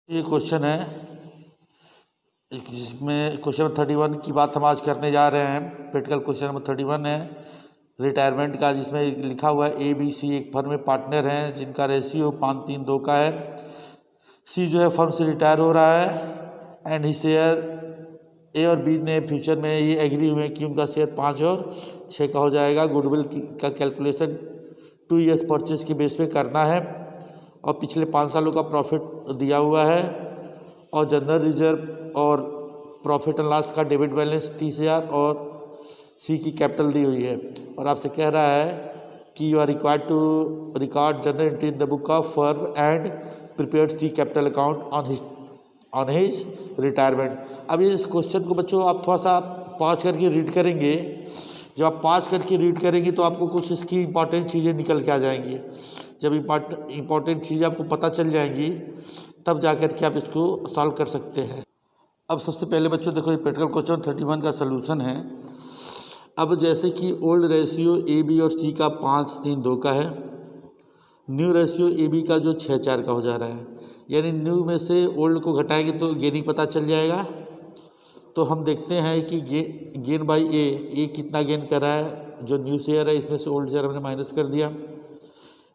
ये क्वेश्चन है जिसमें क्वेश्चन नंबर 31 की बात हम आज करने जा रहे हैं। प्रैक्टिकल क्वेश्चन नंबर 31 है रिटायरमेंट का, जिसमें लिखा हुआ है ABC एक फर्म में पार्टनर हैं जिनका रेशियो 5-3-2 का है। C जो है फर्म से रिटायर हो रहा है एंड ही शेयर A और B ने फ्यूचर में ये एग्री हुए कि उनका शेयर 5 और 6 का हो जाएगा। गुडविल का कैलकुलेशन 2 ईयर्स परचेज के बेस पे करना है और पिछले 5 सालों का प्रॉफिट दिया हुआ है और जनरल रिजर्व और प्रॉफिट एंड लॉस का डेबिट बैलेंस 30,000 और सी की कैपिटल दी हुई है। और आपसे कह रहा है कि you are required to record general entry in the book of firm and prepare the capital account on his retirement. अब इस क्वेश्चन को बच्चों आप थोड़ा सा पॉज करके रीड करेंगे। जब आप पॉज करके रीड करेंगे तो आपको कुछ इसकी इंपॉर्टेंट चीज़ें निकल के आ जाएंगी। जब इंपॉर्टेंट चीज़ें आपको पता चल जाएंगी तब जा कर के आप इसको सॉल्व कर सकते हैं। अब सबसे पहले बच्चों देखो, ये प्रैक्टिकल क्वेश्चन 31 का सलूशन है। अब जैसे कि ओल्ड रेशियो AB और C का 5-3-2 का है, न्यू रेशियो AB का जो 6-4 का हो जा रहा है, यानी न्यू में से ओल्ड को घटाएंगे तो गेनिंग पता चल जाएगा। तो हम देखते हैं कि गेन बाई ए कितना गेन कर रहा है। जो न्यू शेयर है इसमें से ओल्ड शेयर हमने माइनस कर दिया,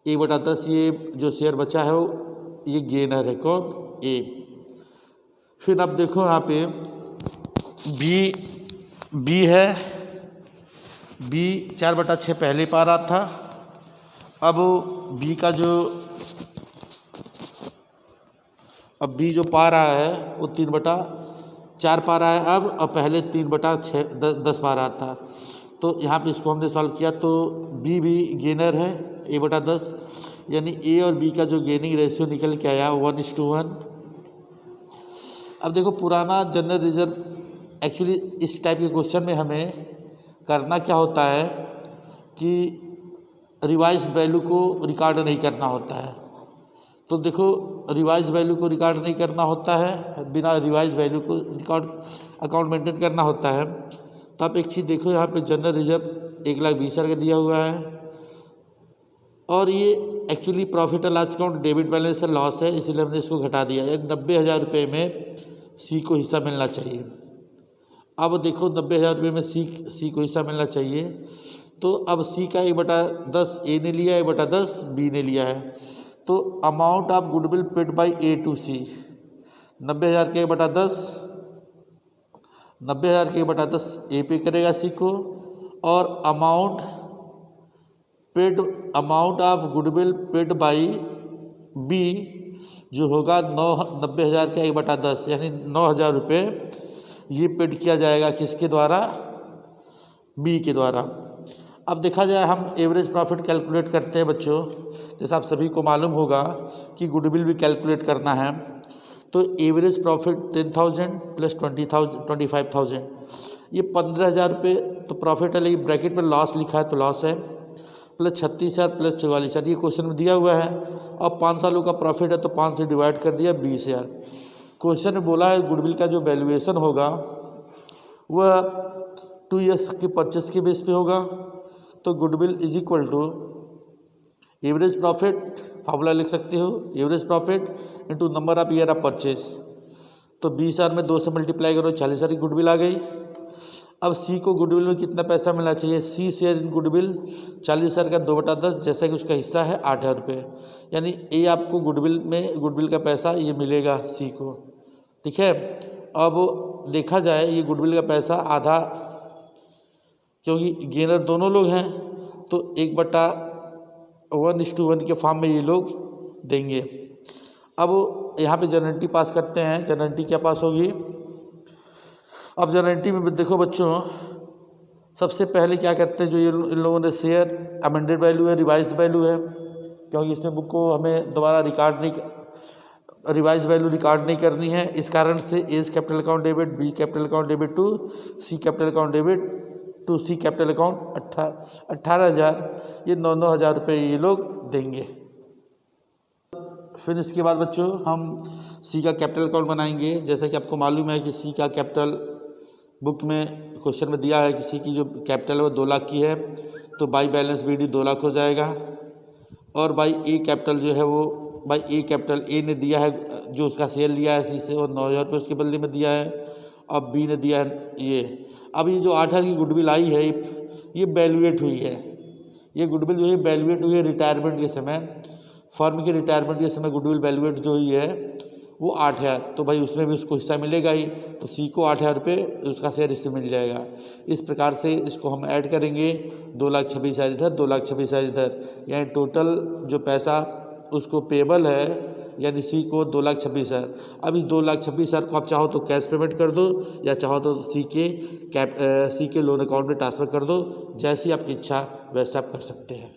1/10 ये जो शेयर बचा है वो ये गेनर है, कौन? ए। फिर अब देखो यहाँ पे बी है, बी 4/6 पहले पा रहा था। अब बी का जो बी जो पा रहा है वो 3/4 पा रहा है अब, और पहले 3/10 पा रहा था। तो यहाँ पे इसको हमने सॉल्व किया तो बी भी गेनर है, A/10, यानी ए और बी का जो गेनिंग रेशियो निकल के आया 1:1। अब देखो पुराना जनरल रिजर्व, एक्चुअली इस टाइप के क्वेश्चन में हमें करना क्या होता है कि रिवाइज वैल्यू को रिकॉर्ड नहीं करना होता है। तो देखो रिवाइज वैल्यू को रिकॉर्ड नहीं करना होता है, बिना रिवाइज वैल्यू को रिकॉर्ड अकाउंट मेंटेन करना होता है। तो आप एक चीज़ देखो, यहाँ पे जनरल रिजर्व 1,20,000 का दिया हुआ है और ये actually profit and loss account debit balance से लॉस है, इसलिए हमने इसको घटा दिया। यानी 90,000 रुपये में सी को हिस्सा मिलना चाहिए। अब देखो 90,000 रुपये में सी को हिस्सा मिलना चाहिए। तो अब सी का 1/10 ए ने लिया, 1/10 बी ने लिया है। तो amount of goodwill paid by A to C, 90,000 के 1/10, 90,000 के 1/10 ए पे करेगा सी को, और amount of goodwill paid by B जो होगा 90,000 का 1/10, यानी 9,000 रुपये ये पेड किया जाएगा किसके द्वारा? बी के द्वारा। अब देखा जाए हम एवरेज प्रॉफिट कैलकुलेट करते हैं बच्चों, जैसा आप सभी को मालूम होगा कि गुडविल भी कैलकुलेट करना है। तो एवरेज प्रॉफिट 10,000 प्लस 25,000, ये 15,000 रुपये तो प्रॉफिट है, लेकिन ब्रैकेट में लॉस लिखा है तो लॉस है, प्लस 36,000 प्लस 44,000 ये क्वेश्चन में दिया हुआ है। और 5 सालों का प्रॉफिट है तो 5 से डिवाइड कर दिया 20,000। क्वेश्चन में बोला है गुडविल का जो वैल्यूएशन होगा वह 2 ईयर्स के परचेस के बेस पे होगा। तो goodwill is equal to average profit, formula लिख सकते हो, average profit into number of year of purchase. तो 20,000 में 2 से मल्टीप्लाई करो, 40,000 की गुडविल आ गई। अब सी को गुडविल में कितना पैसा मिलना चाहिए? सी शेयर इन गुडविल 40,000 का 2/10, जैसा कि उसका हिस्सा है 8,000 रुपये, यानी ये आपको गुडविल का पैसा ये मिलेगा सी को। ठीक है। अब देखा जाए ये गुडविल का पैसा आधा, क्योंकि गेनर दोनों लोग हैं तो 1/1 के फॉर्म में ये लोग देंगे। अब यहाँ पे जनरलिटी पास करते हैं। जनरलिटी क्या पास होगी? अब जनरलिटी में देखो बच्चों, सबसे पहले क्या करते हैं, जो ये इन लोगों ने शेयर अमेंडेड वैल्यू है, रिवाइज्ड वैल्यू है, क्योंकि इसमें बुक को हमें दोबारा रिवाइज वैल्यू रिकॉर्ड नहीं करनी है। इस कारण से A's capital account debit, B capital account debit to C capital account debit to C capital account 18,000, ये 9,000 रुपये ये लोग देंगे। फिर इसके बाद बच्चों हम सी का कैपिटल अकाउंट बनाएंगे। जैसा कि आपको मालूम है कि सी का कैपिटल बुक में क्वेश्चन में दिया है कि सी की जो कैपिटल है वो 2 लाख की है, तो बाई बैलेंस BD 2 लाख हो जाएगा, और बाई ए कैपिटल जो है वो भाई ए कैपिटल ए ने दिया है, जो उसका शेयर लिया है सी से, और 9,000 रुपये उसके बदले में दिया है। अब बी ने दिया है ये। अब ये जो 8,000 की गुडविल आई है ये वैल्यूएट हुई है। ये गुडविल जो है वैल्यूएट हुई है रिटायरमेंट के समय, फर्म के रिटायरमेंट के समय गुडविल वैल्यूएट जो हुई है वो 8,000, तो भाई उसमें भी उसको हिस्सा मिलेगा ही, तो सी को 8,000 रुपये उसका शेयर इससे मिल जाएगा। इस प्रकार से इसको हम ऐड करेंगे, 2,26,000 इधर, 2,26,000 इधर, यानी टोटल जो पैसा उसको पेबल है यानी सी को 2,26,000। अब इस 2,26,000 को आप चाहो तो कैश पेमेंट कर दो, या चाहो तो सी के लोन अकाउंट में ट्रांसफ़र कर दो, जैसी आपकी इच्छा वैसे आप कर सकते हैं।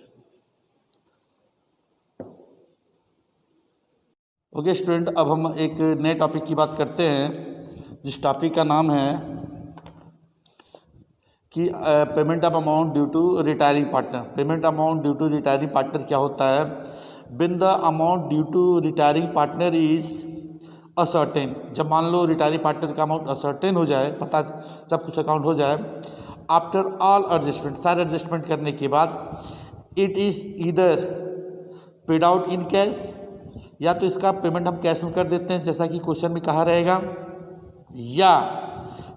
ओके स्टूडेंट, अब हम एक नए टॉपिक की बात करते हैं, जिस टॉपिक का नाम है कि payment of amount due to retiring partner. Payment amount due to retiring partner क्या होता है? When the amount due to retiring partner is ascertain, जब मान लो रिटायरिंग पार्टनर का अमाउंट असर्टेन हो जाए, पता सब कुछ अकाउंट हो जाए, आफ्टर ऑल एडजस्टमेंट, सारे एडजस्टमेंट करने के बाद, it is either paid out in cash, या तो इसका पेमेंट हम कैश में कर देते हैं जैसा कि क्वेश्चन में कहा रहेगा, या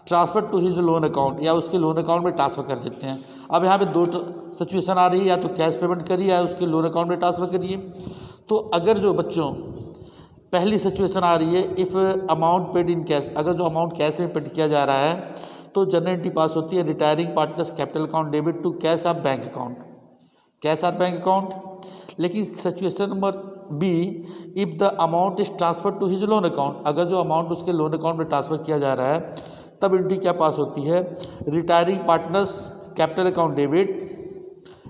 transfer to his loan account, या उसके लोन अकाउंट में ट्रांसफ़र कर देते हैं। अब यहाँ पे दो सिचुएशन आ रही है, या तो कैश पेमेंट करिए या उसके लोन अकाउंट में ट्रांसफ़र करिए। तो अगर जो बच्चों पहली सिचुएशन आ रही है, if amount paid in cash, अगर जो अमाउंट कैश में पेड किया जा रहा है तो जनरल एंट्री पास होती है, retiring partners capital account debit to cash of bank account, cash of bank account. लेकिन situation number B, if the amount is transfer to his loan account, अगर जो अमाउंट उसके लोन अकाउंट में transfer किया जा रहा है तब एंट्री क्या पास होती है, retiring partners capital account debit,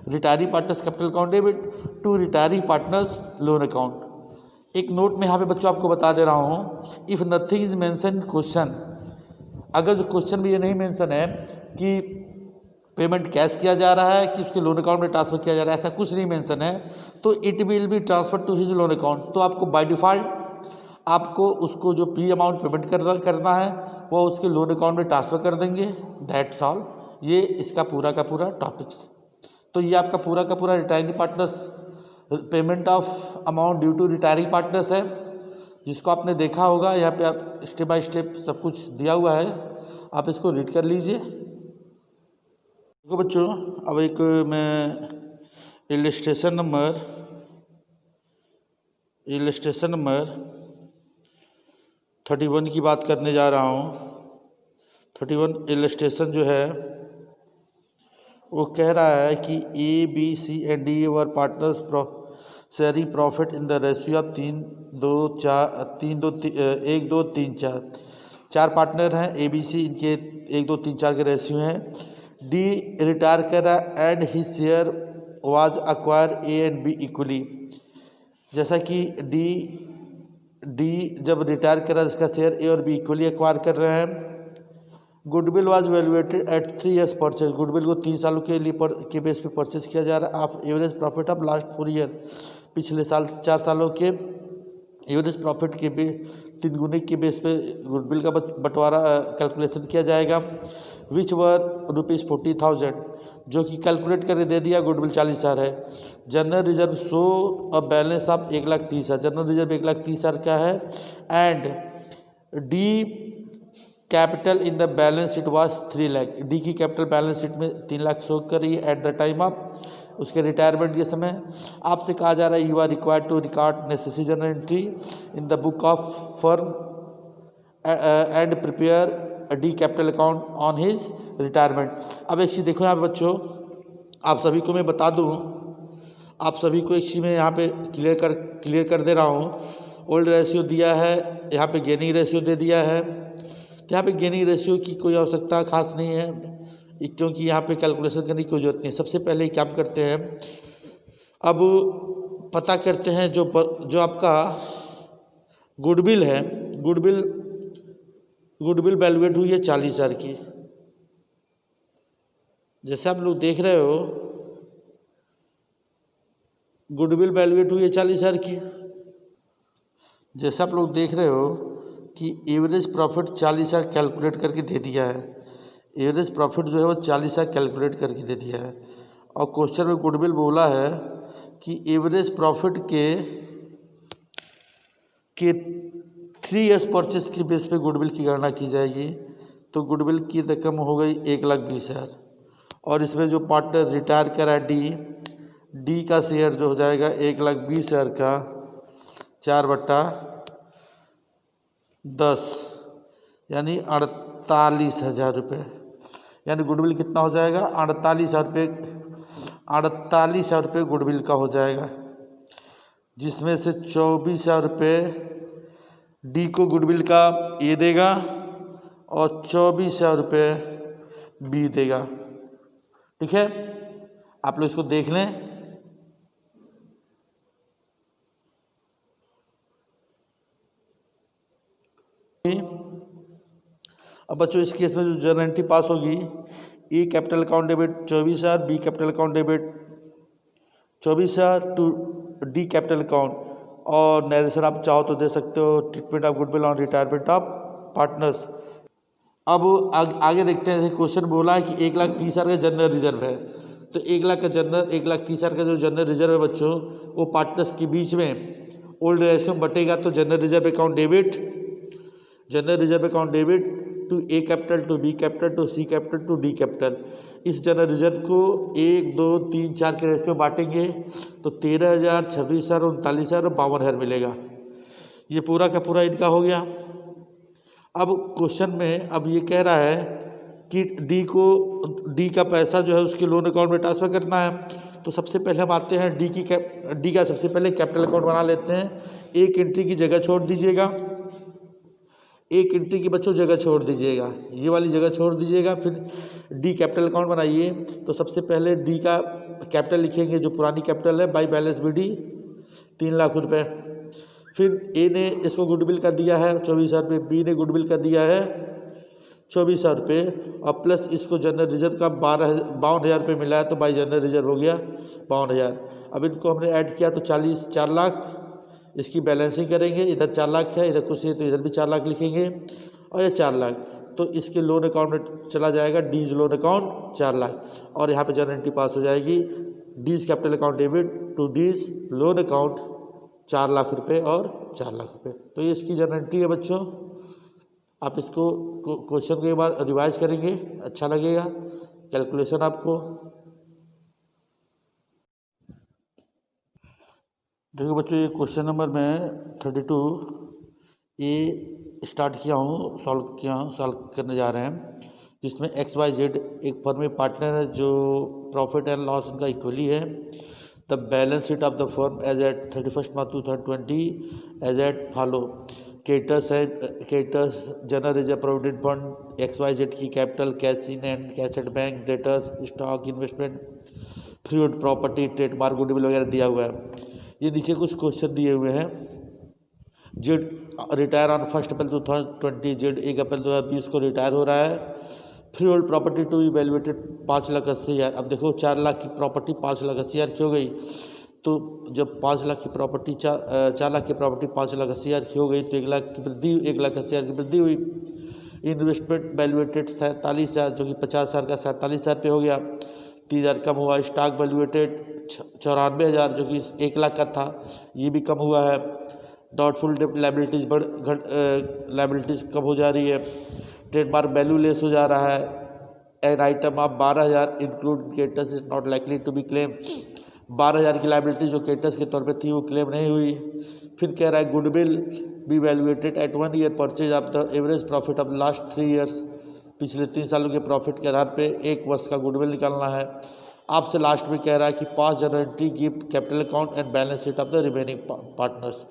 retiring partners capital account debit to retiring partners loan account. एक नोट में यहाँ पे बच्चों आपको बता दे रहा हूँ, if nothing is mention question, अगर जो क्वेश्चन में ये नहीं मेंशन है कि पेमेंट कैश किया जा रहा है कि उसके लोन अकाउंट में ट्रांसफ़र किया जा रहा है, ऐसा कुछ नहीं मेंशन है, तो it will be transfer to his loan account. तो आपको बाय डिफ़ॉल्ट आपको उसको जो पी अमाउंट पेमेंट करना है वो उसके लोन अकाउंट में ट्रांसफ़र कर देंगे, दैट्स ऑल। ये इसका पूरा का पूरा टॉपिक्स। तो ये आपका पूरा का पूरा retiring partners, payment of amount due to retiring partners है, जिसको आपने देखा होगा। यहाँ पे आप स्टेप बाय स्टेप सब कुछ दिया हुआ है, आप इसको रीड कर लीजिए। देखो बच्चों, अब एक मैं इलस्ट्रेशन नंबर 31 की बात करने जा रहा हूँ। 31 इलस्ट्रेशन जो है वो कह रहा है कि A B C and D were partners sharing profit in the ratio of 1 2 3 4। चार पार्टनर हैं ए बी सी, इनके 1 2 3 4 के रेशियो हैं। डी रिटायर करा and his share was acquire A and be equally, जैसा कि डी जब रिटायर करा इसका शेयर ए और बी इक्वली एक्वायर कर रहे हैं। Goodwill was valuated at 3 years purchase, goodwill को 3 सालों के लिए के बेस पे परचेज किया जा रहा है। Of average profit of last 4 year, पिछले साल 4 सालों के एवरेज प्रॉफिट के 3 गुने के बेस पे गुडविल का बंटवारा कैलकुलेशन किया जाएगा। विच वर ₹40,000, जो कि कैलकुलेट करके दे दिया, गुडविल 40,000 है। General reserve show a balance of 1,30,000, general reserve 1,30,000 का है। And D capital in the balance sheet was 3 lakh, D की कैपिटल बैलेंस शीट में 3 लाख शो करी एट द टाइम ऑफ उसके रिटायरमेंट के समय। आपसे कहा जा रहा है you are required to record necessary general entry in the book of firm and prepare the capital account on his retirement. अब एक चीज़ देखो यहाँ पे बच्चों, आप सभी को मैं बता दूँ, आप सभी को एक चीज़ मैं यहाँ पे क्लियर कर दे रहा हूँ। ओल्ड रेशियो दिया है, यहाँ पे गेनिंग रेशियो दे दिया है। तो यहाँ पे गेनिंग रेशियो की कोई आवश्यकता खास नहीं है, क्योंकि यहाँ पे कैलकुलेशन करने की कोई जरूरत नहीं है। सबसे पहले क्या करते हैं, अब पता करते हैं जो आपका गुडविल है, गुडविल वैल्यूएट हुई है 40,000 की। जैसे आप लोग देख रहे हो, गुडविल वैल्यूएट हुई है 40,000 की। जैसे आप लोग देख रहे हो कि एवरेज प्रॉफिट 40,000 कैलकुलेट करके दे दिया है, एवरेज प्रॉफिट जो है वो 40,000 कैलकुलेट करके दे दिया है। और क्वेश्चन में गुडविल बोला है कि एवरेज प्रॉफिट के कि 3 years परचेस की बेस पे गुडविल की गणना की जाएगी। तो गुडविल की रकम हो गई 1,20,000 और इसमें जो पार्टनर रिटायर करा डी का शेयर जो हो जाएगा 1,20,000 का 4/10 यानी 48,000 रुपये। यानी गुडविल कितना हो जाएगा 48,000 रुपये गुडविल का हो जाएगा, जिसमें से 24,000 रुपये डी को गुडविल का ए देगा और 24,000 रुपये बी देगा। ठीक है, आप लोग इसको देख लें। अब बच्चों इस केस में जो जर्नल एंट्री पास होगी, A capital account debit 24,000, B capital account debit 24,000 to D capital account, और नरेशन आप चाहो तो दे सकते हो treatment of goodwill on retirement of partners. अब आगे देखते हैं। क्वेश्चन बोला है कि 1,30,000 का जनरल रिजर्व है, तो 1,30,000 का जो जनरल रिजर्व है बच्चों वो पार्टनर्स के बीच में ओल्ड रेशियो में बटेगा। तो general reserve account debit to A capital to B capital to C capital to D capital. इस जनरल रिजर्व को 1, 2, 3, 4 के रेशियो बांटेंगे तो 13,000, 26,000, 39,000 और 52,000 मिलेगा। ये पूरा का पूरा इनका हो गया। अब क्वेश्चन में अब ये कह रहा है कि डी का पैसा जो है उसके लोन अकाउंट में ट्रांसफ़र करना है। तो सबसे पहले हम आते हैं डी का सबसे पहले कैपिटल अकाउंट बना लेते हैं। एक एंट्री की जगह छोड़ दीजिएगा, एक एंट्री की बच्चों जगह छोड़ दीजिएगा, ये वाली जगह छोड़ दीजिएगा। फिर डी कैपिटल अकाउंट बनाइए। तो सबसे पहले डी का कैपिटल लिखेंगे जो पुरानी कैपिटल है, बाई बैलेंस BD 3 लाख रुपए। फिर ए ने इसको गुडविल का दिया है 24,000 रुपये, बी ने गुडविल का दिया है 24,000 रुपये और प्लस इसको जनरल रिजर्व का 52,000 रुपये मिला है, तो बाई जनरल रिजर्व हो गया 52,000। अब इनको हमने ऐड किया तो 4 लाख। इसकी बैलेंसिंग करेंगे, इधर 4 लाख है, इधर कुछ है तो इधर भी 4 लाख लिखेंगे और ये 4 लाख तो इसके लोन अकाउंट में चला जाएगा, डीज लोन अकाउंट 4 लाख। और यहाँ पे जनरल एंट्री पास हो जाएगी, D's capital account debit to D's loan account 4 lakh रुपए और 4 लाख रुपए। तो ये इसकी जनरल एंट्री है बच्चों। आप इसको क्वेश्चन को एक बार रिवाइज करेंगे, अच्छा लगेगा कैलकुलेशन आपको। देखो बच्चों, ये क्वेश्चन नंबर मैं 32 ये स्टार्ट किया हूँ, सॉल्व करने जा रहे हैं, जिसमें XYZ एक फर्म में पार्टनर है जो प्रॉफिट एंड लॉस इनका इक्वली है। The balance sheet of the firm as at 31 March 2020 as at follow. Creditors general reserve provident fund, XYZ की capital, cash in and cash at bank, debtors, stock, investment, freehold property, trademark, goodwill वगैरह दिया हुआ है। ये नीचे कुछ question दिए हुए हैं। Z retire on 1 April 2020, Z 1 अप्रैल 2020 को रिटायर हो रहा है। Freehold property to evaluated 5,80,000। अब देखो 4 लाख की प्रॉपर्टी 5,80,000 की हो गई, तो जब 5 लाख की प्रॉपर्टी 4 लाख की प्रॉपर्टी 5,80,000 की हो गई तो 1 लाख की वृद्धि, 1,80,000 की वृद्धि हुई। इन्वेस्टमेंट वैल्यूएटेड 47,000 जो कि 50,000 का 47,000 पे हो गया, 3,000 कम हुआ। स्टॉक वैल्यूएटेड 94,000 जो कि 1 लाख का था, ये भी कम हुआ है। डाउटफुल लाइबिलिटीज़ कम हो जा रही है। ट्रेडमार्क वैल्यू लेस हो जा रहा है। An item of 12,000 include creditors is not likely to be claim. 12,000 की लाइबिलिटी जो केटस के तौर पे थी वो क्लेम नहीं हुई। फिर कह रहा है goodwill be valuated at 1 year purchase of the average profit of last 3 years. पिछले 3 सालों के प्रॉफिट के आधार पे 1 वर्ष का गुडविल निकालना है। आपसे लास्ट में कह रहा है कि पास journal entry give capital account and balance sheet of the remaining partners.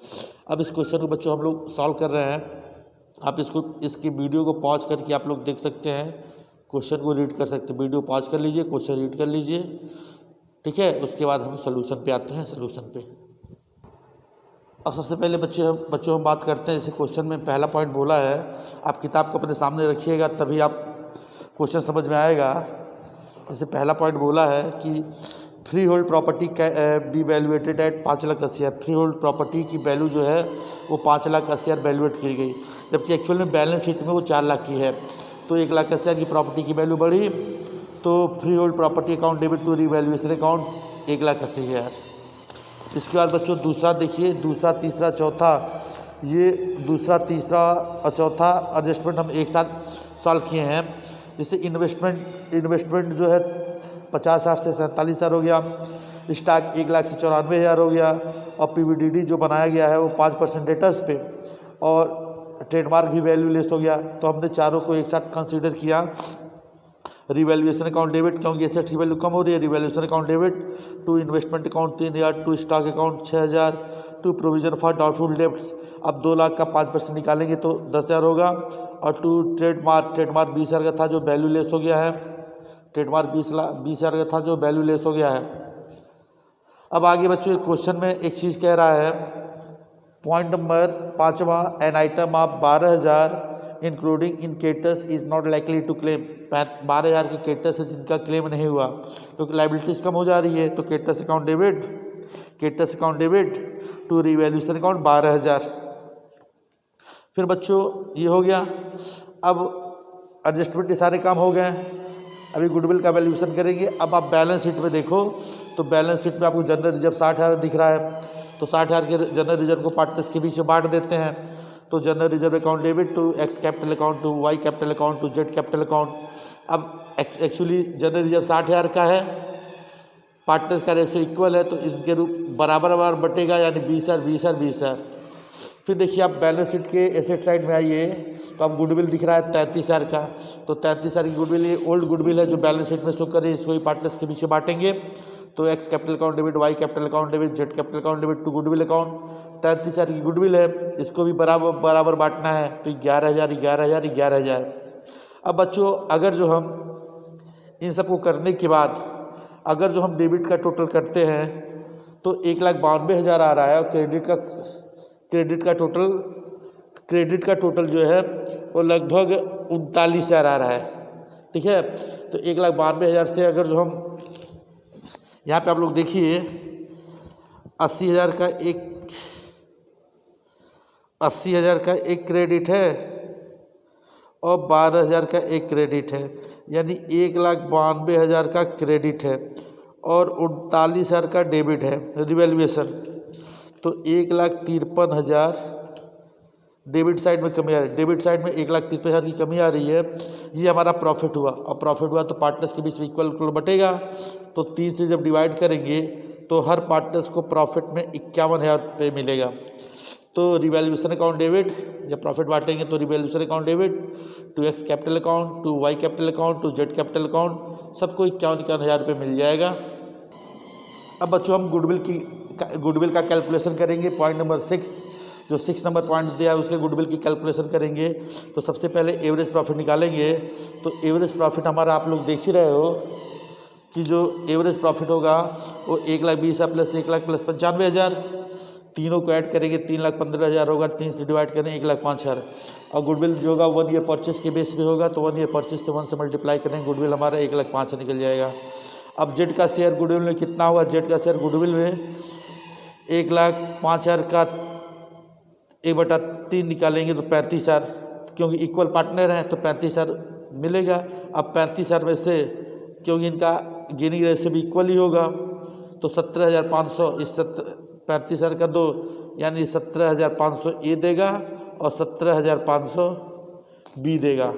अब इस क्वेश्चन को बच्चों हम लोग सॉल्व कर रहे हैं। आप इसकी वीडियो को पॉज करके आप लोग देख सकते हैं, क्वेश्चन को रीड कर सकते हैं। वीडियो पॉज कर लीजिए, क्वेश्चन रीड कर लीजिए, ठीक है। उसके बाद हम सोल्यूशन पे आते हैं। सोल्यूशन पे अब सबसे पहले बच्चों हम बात करते हैं। जैसे क्वेश्चन में पहला पॉइंट बोला है, आप किताब को अपने सामने रखिएगा तभी आप क्वेश्चन समझ में आएगा। जैसे पहला पॉइंट बोला है कि freehold property be valuated at 5,80,000। Freehold property की वैल्यू जो है वो 5,80,000 वैल्यूएट की गई, जबकि एक्चुअल में बैलेंस शीट में वो 4 लाख की है। तो 1,80,000 की प्रॉपर्टी की वैल्यू बढ़ी, तो freehold property account debit to revaluation account 1,80,000। इसके बाद बच्चों दूसरा देखिए, दूसरा, तीसरा, चौथा ये दूसरा, तीसरा और चौथा एडजस्टमेंट हम एक साथ सॉल्व किए हैं। जैसे इन्वेस्टमेंट जो है 50,000 से 47,000 हो गया, स्टॉक 1,00,000 से 94,000 हो गया, और PVDD जो बनाया गया है वो 5% डेटर्स पे, और ट्रेडमार्क भी वैल्यू लेस हो गया। तो हमने चारों को एक साथ कंसीडर किया। रिवैल्यूएशन अकाउंट डेबिट, क्योंकि एसेट्स की वैल्यू कम हो रही है, revaluation account debit. To investment account 3,000, to stock account 6,000, to provision for doubtful debts. अब 2 लाख का 5% निकालेंगे तो 10,000 होगा। और टू ट्रेडमार्क 20,000 का था जो वैल्यू लेस हो गया है, ट्रेडमार्क 20,000 का था जो वैल्यू लेस हो गया है। अब आगे बच्चों क्वेश्चन में एक चीज़ कह रहा है, पॉइंट नंबर 5वां, an item of 12,000 including in केटस is not likely to claim. 12,000 के केटस है जिनका क्लेम नहीं हुआ, क्योंकि लाइबिलिटीज़ कम हो जा रही है। तो creditors account debit to revaluation account 12,000। फिर बच्चों ये हो गया। अब एडजस्टमेंट के सारे काम हो गए। अभी गुडविल का वैल्यूएशन करेंगे। अब आप बैलेंस शीट में देखो तो बैलेंस शीट में आपको जनरल रिजर्व 60,000 दिख रहा है। तो 60,000 के जनरल रिजर्व को पार्टनर्स के बीच में बांट देते हैं। तो general reserve account debit to X capital account, to Y capital account, to Z capital account. अब एक्चुअली जनरल रिजर्व 60,000 का है, पार्टनर्स का रेशो इक्वल है, तो इनके रूप बराबर बटेगा, यानी 20,000 20,000 20,000। फिर देखिए आप बैलेंस शीट के एसेट साइड में आइए तो आप गुडविल दिख रहा है 33,000 का। तो 33,000 की गुडविल, ये ओल्ड गुडविल है जो बैलेंस शीट में शो करे, इसको ही पार्टनर्स के पीछे बांटेंगे। तो X capital account debit, Y capital account debit, Z capital account debit to goodwill account. 33,000 की गुडविल है, इसको भी बराबर बांटना है। तो 11,000 11,000 11,000। अब बच्चों अगर जो हम इन सबको करने के बाद अगर जो हम डेबिट का टोटल करते हैं तो 1,92,000 आ रहा है, और क्रेडिट का टोटल जो है वो लगभग 39,000 आ रहा है। ठीक है, तो 1,92,000 से अगर जो हम यहाँ पे आप लोग देखिए 80,000 का एक क्रेडिट है और 12,000 का एक क्रेडिट है, यानी 1,92,000 का क्रेडिट है और 39,000 का डेबिट है रिवैल्यूएशन। तो 1,53,000 डेबिट साइड में कमी आ रही है। डेबिट साइड में 1,53,000 की कमी आ रही है। ये हमारा प्रॉफिट हुआ, और प्रॉफिट हुआ तो पार्टनर्स के बीच में इक्वल बटेगा। तो 3 से जब डिवाइड करेंगे तो हर पार्टनर्स को प्रॉफिट में 51,000 रुपये मिलेगा। तो रिवैल्यूएशन अकाउंट डेबिट, जब प्रॉफिट बांटेंगे तो revaluation account debit to X capital account, to Y capital account, to Z capital account, सबको 51,000 रुपये मिल जाएगा। अब बच्चों हम गुडविल का कैलकुलेशन करेंगे। पॉइंट नंबर 6, जो 6 नंबर पॉइंट दिया है उसके गुडविल की कैलकुलेशन करेंगे। तो सबसे पहले एवरेज प्रॉफिट निकालेंगे। तो एवरेज प्रॉफिट हमारा आप लोग देख ही रहे हो कि जो एवरेज प्रॉफिट होगा वो 1,20,000 प्लस 1,00,000 प्लस 95,000, तीनों को ऐड करेंगे 3,15,000 होगा। 3 से डिवाइड करें 1,05,000। और गुडविल जो होगा 1 ईयर परचेस के बेस पे होगा, तो 1 ईयर परचेस से 1 से मल्टीप्लाई करें, गुडविल हमारा 1,05,000 निकल जाएगा। अब जेड का शेयर गुडविल में कितना हुआ? जेड का शेयर गुडविल में 1,05,000 का 1/3 निकालेंगे तो 35,000, क्योंकि इक्वल पार्टनर हैं तो 35,000 मिलेगा। अब 35,000 में से क्योंकि इनका गेनिंग रेशियो भी इक्वल ही होगा तो 17,500 इस 35,000 का 2 यानी 17,500 ए देगा और 17,500 बी देगा।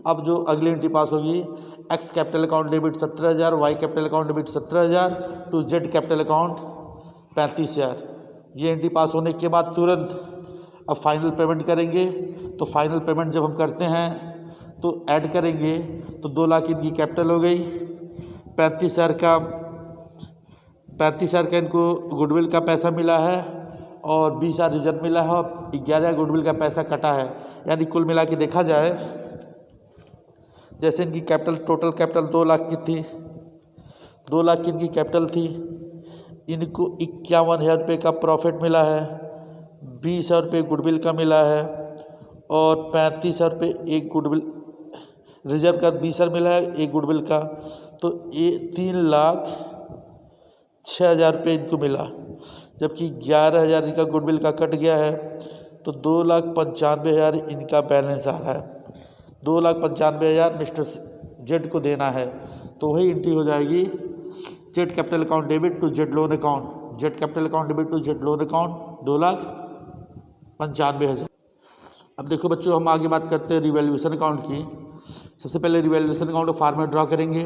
अब जो अगली एंट्री पास होगी, X capital account debit 17,000, Y capital account debit 17,000 to Z capital account 35,000। ये एंट्री पास होने के बाद तुरंत अब फाइनल पेमेंट करेंगे। तो फाइनल पेमेंट जब हम करते हैं तो ऐड करेंगे तो 2 लाख इनकी कैपिटल हो गई, 35,000 का इनको गुडविल का पैसा मिला है और 20,000 रिजर्व मिला है और 11 गुडविल का पैसा कटा है। यानी कुल मिला के देखा जाए, जैसे इनकी कैपिटल टोटल कैपिटल 2 लाख की थी, 2 लाख की इनकी कैपिटल थी, इनको 51,000 रुपये का प्रॉफिट मिला है, 20,000 रुपये गुडविल का मिला है और 35,000 रुपये एक गुडविल रिजर्व का 20,000 मिला है एक गुडविल का। तो ये 3,06,000 रुपये इनको मिला, जबकि 11,000 इनका गुडविल का कट गया है। तो 2,95,000 इनका बैलेंस आ रहा है। 2,95,000 मिस्टर जेड को देना है। तो वही एंट्री हो जाएगी, Z capital account debit to Z loan account, Z capital account debit to Z loan account 2,95,000। अब देखो बच्चों, हम आगे बात करते हैं रिवैल्यूएशन अकाउंट की। सबसे पहले रिवैल्यूएशन अकाउंट को फॉर्मेट ड्रा करेंगे।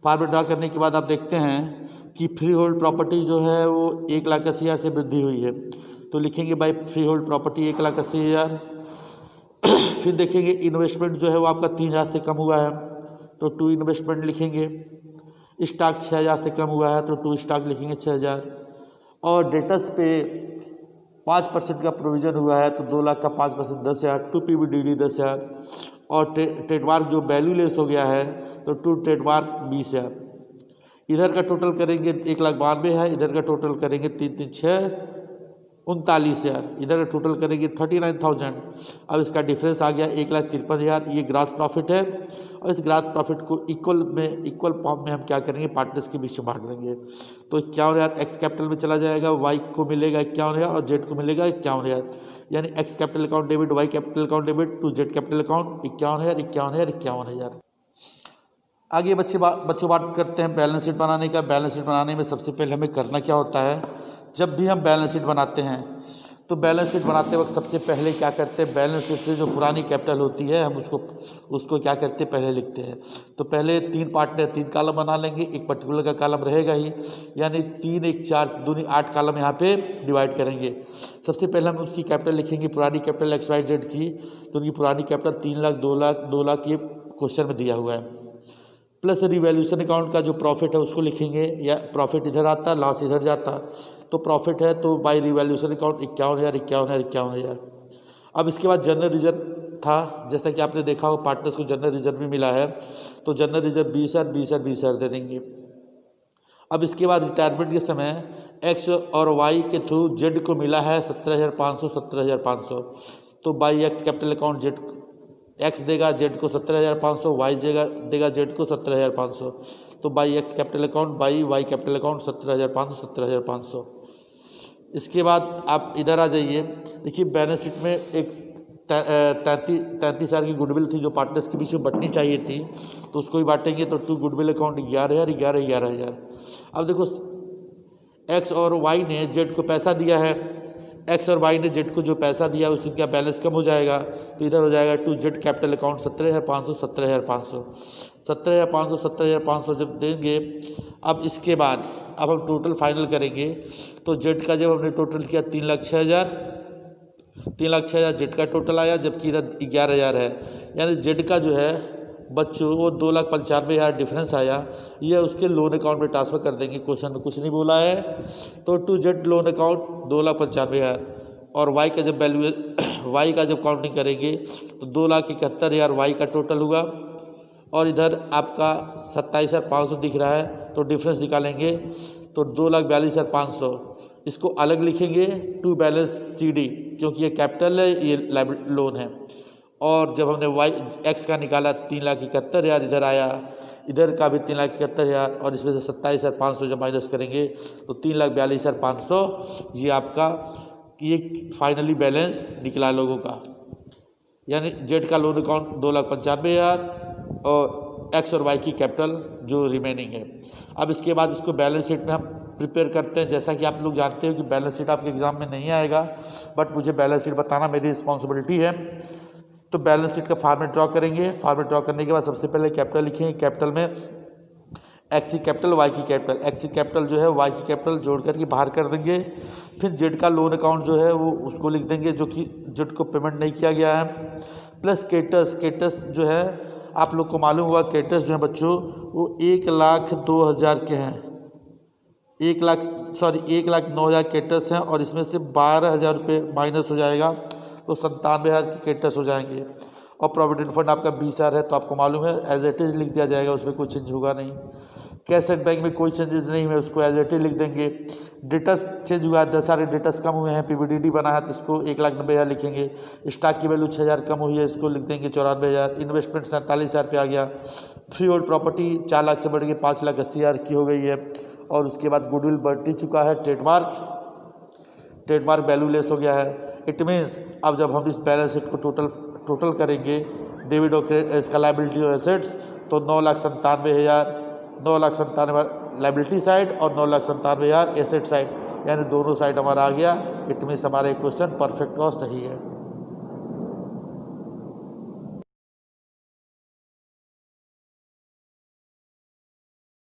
फॉर्मेट ड्रा करने के बाद आप देखते हैं कि फ्री होल्ड प्रॉपर्टी जो है वो 1,80,000 से वृद्धि हुई है, तो लिखेंगे बाई फ्री होल्ड प्रॉपर्टी 1,80,000। फिर देखेंगे इन्वेस्टमेंट जो है वो आपका 3,000 से कम हुआ है, तो टू इन्वेस्टमेंट लिखेंगे। स्टॉक 6,000 से कम हुआ है, तो टू स्टॉक लिखेंगे 6,000। और डेटस पे 5% का प्रोविज़न हुआ है, तो 2 लाख का 5% 10,000, टू PBDD 10,000। और ट्रेडमार्क जो वैल्यू लेस हो गया है, तो टू ट्रेडमार्क 20,000। इधर का टोटल करेंगे 1,92,000 है, इधर का टोटल करेंगे 3,3,6 39,000, इधर का टोटल करेंगे 39,000। अब इसका डिफरेंस आ गया 1,53,000। ये ग्रॉस प्रॉफिट है, और इस ग्रॉस प्रॉफिट को इक्वल फॉर्म में हम क्या करेंगे, पार्टनर्स के बीच में बांट देंगे। तो 51,000 एक्स कैपिटल में चला जाएगा, वाई को मिलेगा 51,000 और जेड को मिलेगा 51,000। यानी X capital account debit, Y capital account debit to Z capital account 51,000 51,000 51,000। आगे बच्चों बात करते हैं बैलेंस शीट बनाने का। बैलेंस शीट बनाने में सबसे पहले हमें करना क्या होता है, जब भी हम बैलेंस शीट बनाते हैं तो बैलेंस शीट बनाते वक्त सबसे पहले क्या करते हैं, बैलेंस शीट से जो पुरानी कैपिटल होती है हम उसको क्या करते हैं, पहले लिखते हैं। तो पहले 3 पार्ट में 3 कॉलम बना लेंगे, एक पर्टिकुलर का कॉलम रहेगा ही, यानी 3 1 4 दूनी 8 कॉलम यहाँ पे डिवाइड करेंगे। सबसे पहले हम उसकी कैपिटल लिखेंगे, पुरानी कैपिटल XYZ की, तो उनकी पुरानी कैपिटल 3 लाख 2 लाख ये क्वेश्चन में दिया हुआ है। प्लस रिवैल्यूएशन अकाउंट का जो प्रॉफिट है उसको लिखेंगे, या प्रॉफिट इधर आता लॉस इधर जाता, तो प्रॉफिट है तो बाय रिवैल्यूएशन अकाउंट 51,000 51,000 51,000। अब इसके बाद जनरल रिजर्व था, जैसा कि आपने देखा हो पार्टनर्स को जनरल रिजर्व भी मिला है, तो जनरल रिजर्व 20,000 20,000 20,000 दे देंगे। अब इसके बाद रिटायरमेंट के समय एक्स और वाई के थ्रू जेड को मिला है 17,500 17,500, तो by X capital account Z X देगा जेड को 17,500, वाई देगा जेड को 17,500, तो by X capital account by Y capital account 17,500 17,500। इसके बाद आप इधर आ जाइए, देखिए बैलेंस शीट में एक 33,000 की गुडविल थी जो पार्टनर्स के बीच में बंटनी चाहिए थी, तो उसको ही बांटेंगे। तो टू गुडविल अकाउंट 11,000 11,000। अब देखो एक्स और वाई ने जेड को पैसा दिया है, एक्स और वाई ने जेड को जो पैसा दिया उससे क्या बैलेंस कम हो जाएगा, तो इधर हो जाएगा टू जेड कैपिटल अकाउंट 17,500 17,500 17,500 17,500 जब देंगे। अब इसके बाद अब हम टोटल फाइनल करेंगे, तो जेड का जब हमने टोटल किया 3,06,000 3,06,000 जेड का टोटल आया, जबकि इधर 11,000 है, यानी जेड का जो है बच्चों वो 2,95,000 डिफरेंस आया, ये उसके लोन अकाउंट में ट्रांसफ़र कर देंगे। क्वेश्चन में कुछ नहीं बोला है, तो टू जेड लोन अकाउंट 2,95,000, और वाई का जब वाई का जब काउंटिंग करेंगे तो 2,71,000 वाई का टोटल हुआ, और इधर आपका 27,500 दिख रहा है, तो डिफरेंस निकालेंगे तो 2,42,500। इसको अलग लिखेंगे टू बैलेंस CD, क्योंकि ये कैपिटल है ये लोन है। और जब हमने वाई एक्स का निकाला 3,71,000 इधर आया, इधर का भी 3,71,000, और इसमें से 27,500 जब माइनस करेंगे तो 3,42,500 ये आपका ये फाइनली बैलेंस निकला लोगों का। यानी जेड का लोन अकाउंट 2,95,000 और एक्स और वाई की कैपिटल जो रिमेनिंग है। अब इसके बाद इसको बैलेंस शीट में हम प्रिपेयर करते हैं। जैसा कि आप लोग जानते हो कि बैलेंस शीट आपके एग्जाम में नहीं आएगा, बट मुझे बैलेंस शीट बताना मेरी रिस्पॉन्सिबिलिटी है। तो बैलेंस शीट का फॉर्मेट ड्रॉ करेंगे। फॉर्मेट ड्रॉ करने के बाद सबसे पहले कैपिटल लिखेंगे, कैपिटल में एक्स की कैपिटल वाई की कैपिटल, एक्स की कैपिटल जो है वाई की कैपिटल जोड़ करके बाहर कर देंगे। फिर जेड का लोन अकाउंट जो है वो उसको लिख देंगे जो कि जेड को पेमेंट नहीं किया गया है, प्लस केटस जो है आप लोग को मालूम हुआ केटस जो है बच्चों वो 1,02,000 के हैं, 1,09,000 केटस हैं, और इसमें से 12,000 रुपये माइनस हो जाएगा तो 97,000 के केटस हो जाएंगे। और प्रोविडेंट फंड आपका 20,000 है, तो आपको मालूम है एज इट इज़ लिख दिया जाएगा, उसमें कोई चेंज होगा नहीं। कैश एट बैंक में कोई चेंजेस नहीं है, उसको एज इट इज लिख देंगे। डेटस चेंज हुआ है, 10,000 डेटस कम हुए हैं, PBDD बना है तो इसको 1,90,000 लिखेंगे। स्टॉक की वैल्यू 6,000 कम हुई है, इसको लिख देंगे 94,000। इन्वेस्टमेंट 47,000 पे आ गया। फ्री होल्ड प्रॉपर्टी 4 लाख से बढ़ के 5,80,000 की हो गई है। और उसके बाद गुडविल बढ़ ही चुका है, ट्रेडमार्क वैल्यू लेस हो गया है। इट मीन्स अब जब हम इस बैलेंस शीट को टोटल करेंगे डेबिट और क्रेडिट इसका लाइबिलिटी और एसेट्स, तो 9,97,000 लाइबिलिटी साइड और 9,97,000 एसेट साइड, यानी दोनों साइड हमारा आ गया। इट मीन्स हमारा क्वेश्चन परफेक्ट और सही है।